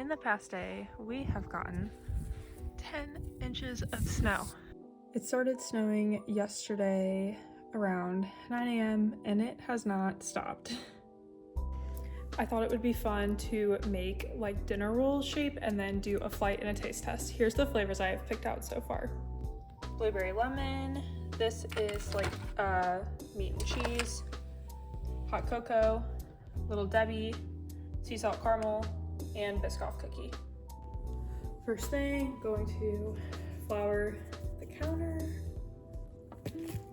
In the past day, we have gotten 10 inches of snow. It started snowing yesterday around 9 a.m. and it has not stopped. I thought it would be fun to make like dinner roll shape and then do a flight and a taste test. Here's the flavors I have picked out so far. Blueberry lemon. This is like meat and cheese. Hot cocoa. Little Debbie. Sea salt caramel. And Biscoff cookie. First thing, going to flour the counter.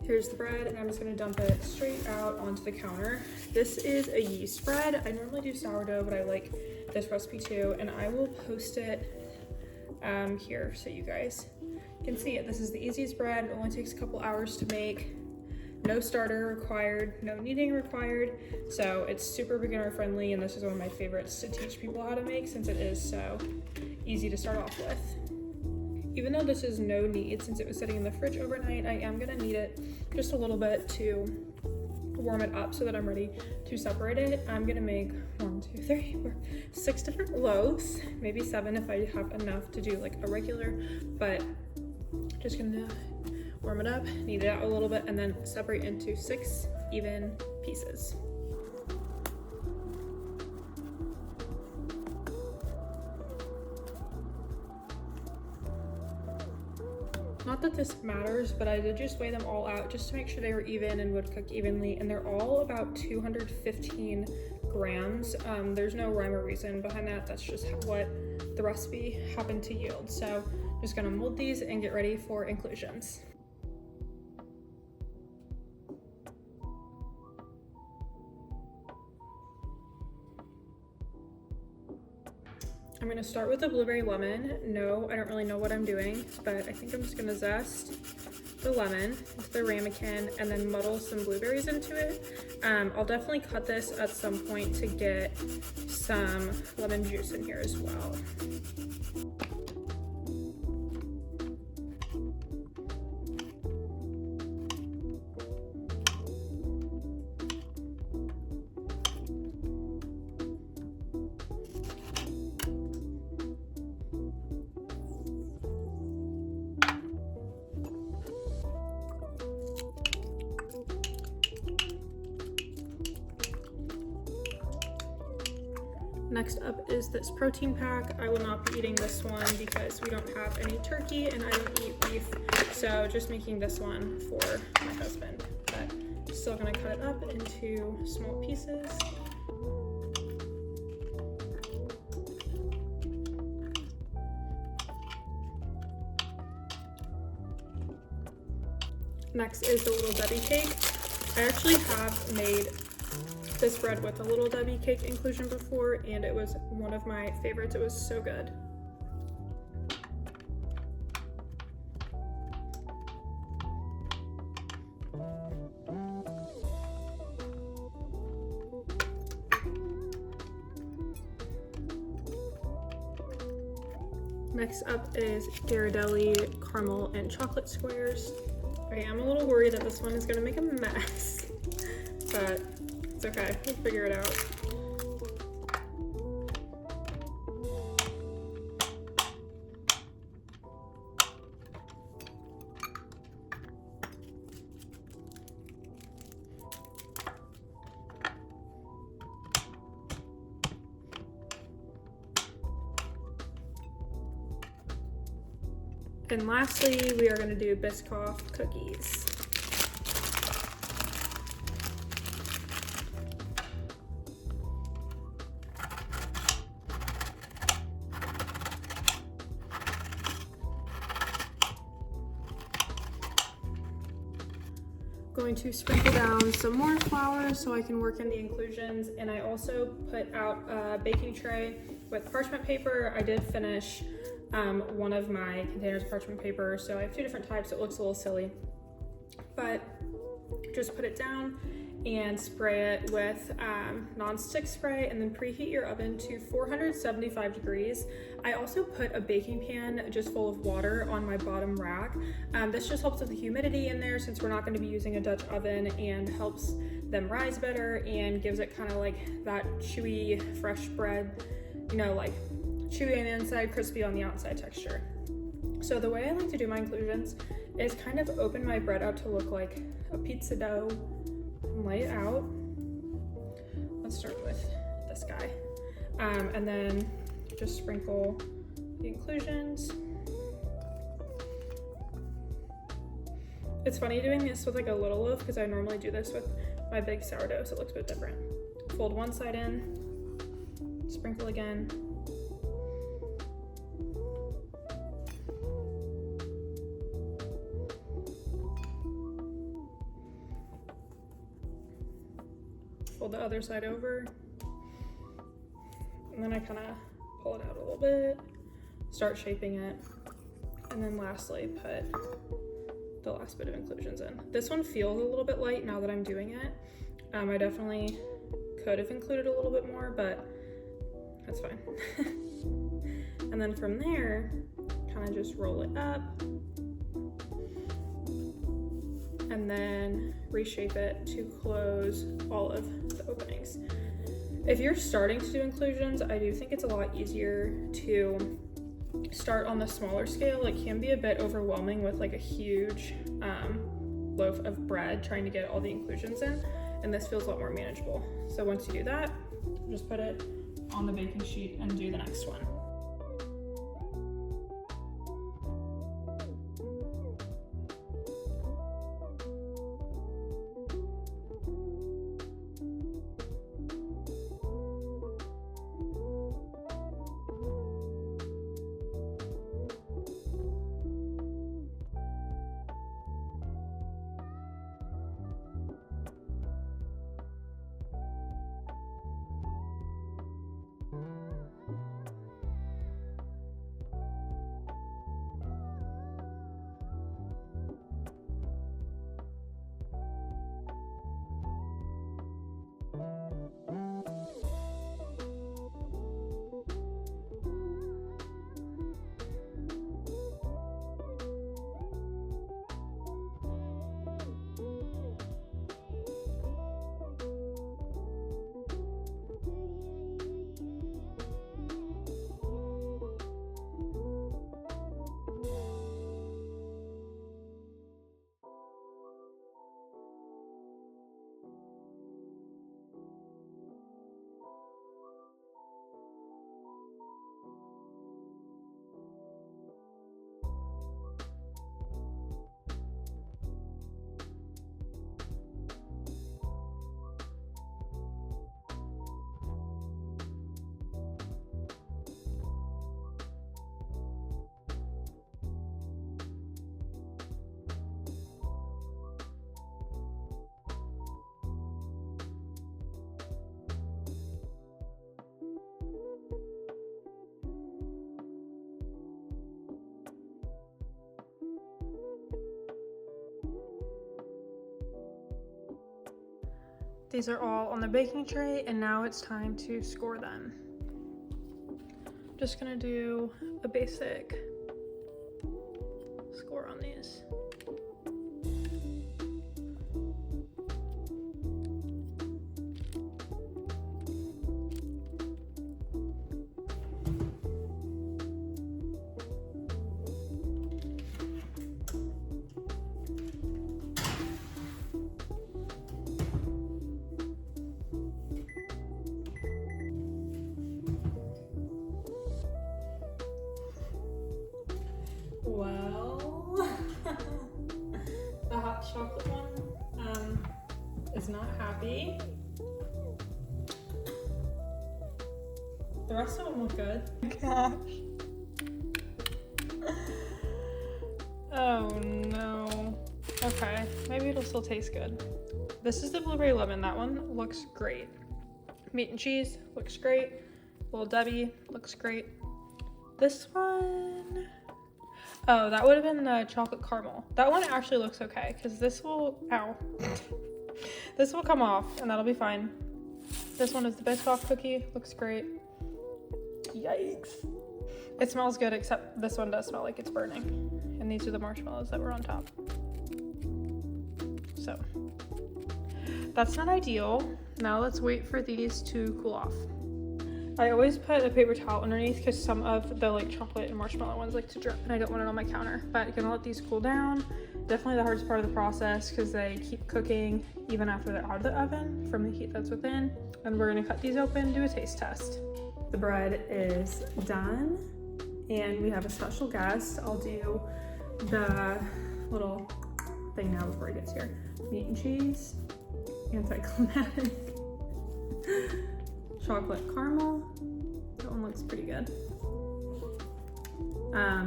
Here's the bread, and I'm just gonna dump it straight out onto the counter. This is a yeast bread. I normally do sourdough, but I like this recipe too, and I will post it here so you guys can see it. This is the easiest bread. It only takes a couple hours to make. No starter required, no kneading required, so it's super beginner friendly, and this is one of my favorites to teach people how to make since it is so easy to start off with. Even though this is no knead, since it was sitting in the fridge overnight, I am gonna knead it just a little bit to warm it up so that I'm ready to separate it. I'm gonna make 6 different loaves, maybe 7 if I have enough to do like a regular, but just gonna warm it up, knead it out a little bit, and then separate into 6 even pieces. Not that this matters, but I did just weigh them all out just to make sure they were even and would cook evenly, and they're all about 215 grams. There's no rhyme or reason behind that. That's just what the recipe happened to yield. So I'm just gonna mold these and get ready for inclusions. I'm gonna start with the blueberry lemon. No, I don't really know what I'm doing, but I think I'm just gonna zest the lemon with the ramekin and then muddle some blueberries into it. I'll definitely cut this at some point to get some lemon juice in here as well. Next up is this protein pack. I will not be eating this one because we don't have any turkey and I don't eat beef, so just making this one for my husband. But still gonna cut it up into small pieces. Next is the Little Debbie cake. I actually have made this bread with a Little Debbie cake inclusion before, and it was one of my favorites. It was so good. Next up is Ghirardelli caramel and chocolate squares. I am a little worried that this one is gonna make a mess, but it's okay, we'll figure it out. And lastly, we are going to do Biscoff cookies. Going to sprinkle down some more flour so I can work in the inclusions, and I also put out a baking tray with parchment paper. I did finish one of my containers of parchment paper, so I have 2 different types. It looks a little silly, but just put it down and spray it with non-stick spray, and then preheat your oven to 475 degrees. I also put a baking pan just full of water on my bottom rack. This just helps with the humidity in there since we're not going to be using a Dutch oven, and helps them rise better and gives it kind of like that chewy, fresh bread, you know, like chewy on the inside, crispy on the outside texture. So the way I like to do my inclusions is kind of open my bread out to look like a pizza dough and lay it out. Let's start with this guy. And then just sprinkle the inclusions. It's funny doing this with like a little loaf because I normally do this with my big sourdough, so it looks a bit different. Fold one side in, sprinkle again. Fold the other side over. And then I kind of pull it out a little bit, start shaping it, and then lastly put the last bit of inclusions in. This one feels a little bit light now that I'm doing it. I definitely could have included a little bit more, but that's fine. And then from there, kind of just roll it up and then reshape it to close all of the openings. If you're starting to do inclusions, I do think it's a lot easier to start on the smaller scale. It can be a bit overwhelming with like a huge loaf of bread trying to get all the inclusions in, and this feels a lot more manageable. So once you do that, just put it on the baking sheet and do the next one. These are all on the baking tray, and now it's time to score them. Just gonna do a basic score on these. Well, the hot chocolate one is not happy. The rest of them look good. Gosh. Oh no. Okay, maybe it'll still taste good. This is the blueberry lemon. That one looks great. Meat and cheese looks great. Little Debbie looks great. This one, oh, that would have been the chocolate caramel. That one actually looks okay because this will, ow, this will come off and that'll be fine. This one is the Biscoff cookie, looks great. Yikes. It smells good, except this one does smell like it's burning. And these are the marshmallows that were on top. So, that's not ideal. Now let's wait for these to cool off. I always put a paper towel underneath because some of the like chocolate and marshmallow ones like to drip and I don't want it on my counter. But I'm gonna let these cool down. Definitely the hardest part of the process because they keep cooking even after they're out of the oven from the heat that's within. And we're gonna cut these open, do a taste test. The bread is done and we have a special guest. I'll do the little thing now before he gets here. Meat and cheese, anticlimactic. Chocolate caramel, that one looks pretty good.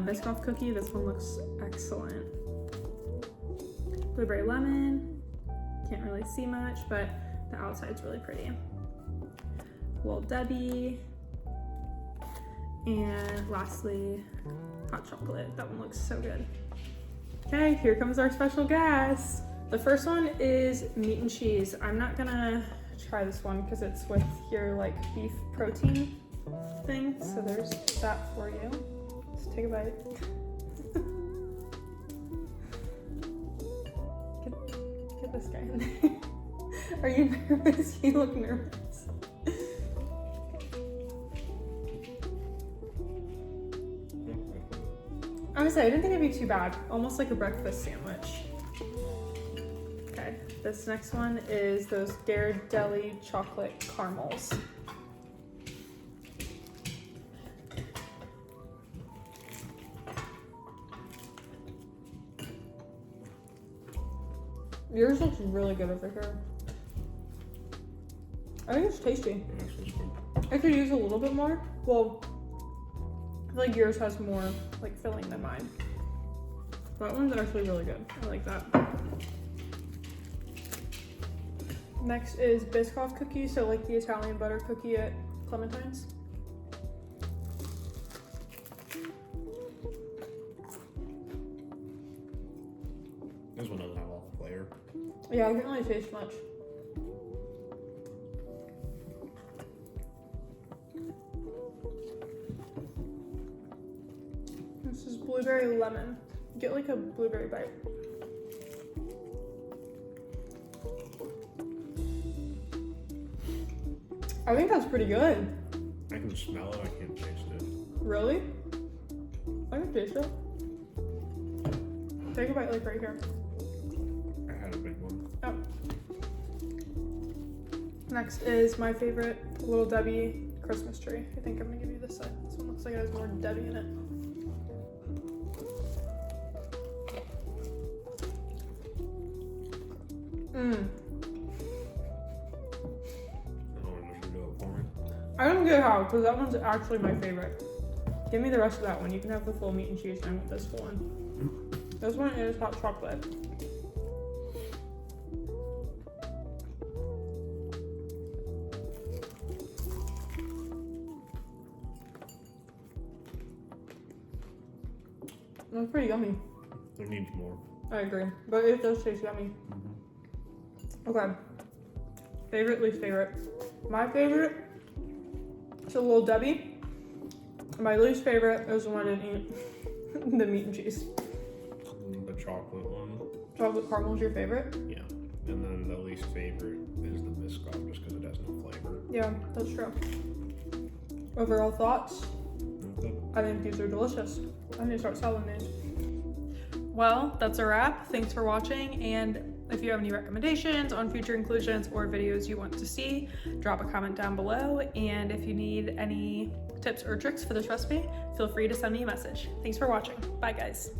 Biscoff cookie, this one looks excellent. Blueberry lemon, can't really see much, but the outside's really pretty. Little Debbie, and lastly, hot chocolate. That one looks so good. Okay, here comes our special guest. The first one is meat and cheese. I'm not gonna try this one because it's with your like beef protein thing. So there's that for you. Just take a bite. Get this guy in there. Are you nervous? You look nervous. I would say I didn't think it'd be too bad. Almost like a breakfast sandwich. Okay, this next one is those Ghirardelli chocolate caramels. Yours looks really good over here. I think it's tasty. I could use a little bit more. Well, I feel like yours has more like filling than mine. That one's actually really good. I like that. Next is Biscoff cookies, so like the Italian butter cookie at Clementine's. This one doesn't have all the flavor. Yeah, I can't really taste much. This is blueberry lemon. Get like a blueberry bite. I think that's pretty good. I can smell it, I can't taste it. Really? I can taste it. Take a bite like right here. I had a big one. Oh. Next is my favorite Little Debbie Christmas tree. I think I'm gonna give you this side. This one looks like it has more Debbie in it. I don't get how, because that one's actually my favorite. Give me the rest of that one. You can have the full meat and cheese and I want this full one. This one is hot chocolate. That's pretty yummy. There needs more. I agree, but it does taste yummy. Okay. Favorite, least favorite. My favorite is a Little Debbie. My least favorite is the one I didn't eat. The meat and cheese. The chocolate one. Chocolate caramel is your favorite? Yeah. And then the least favorite is the Biscoff just because it has no flavor. Yeah, that's true. Overall thoughts? Okay. I think these are delicious. I need to start selling these. Well, that's a wrap. Thanks for watching, and if you have any recommendations on future inclusions or videos you want to see, drop a comment down below, and if you need any tips or tricks for this recipe, feel free to send me a message. Thanks for watching. Bye, guys.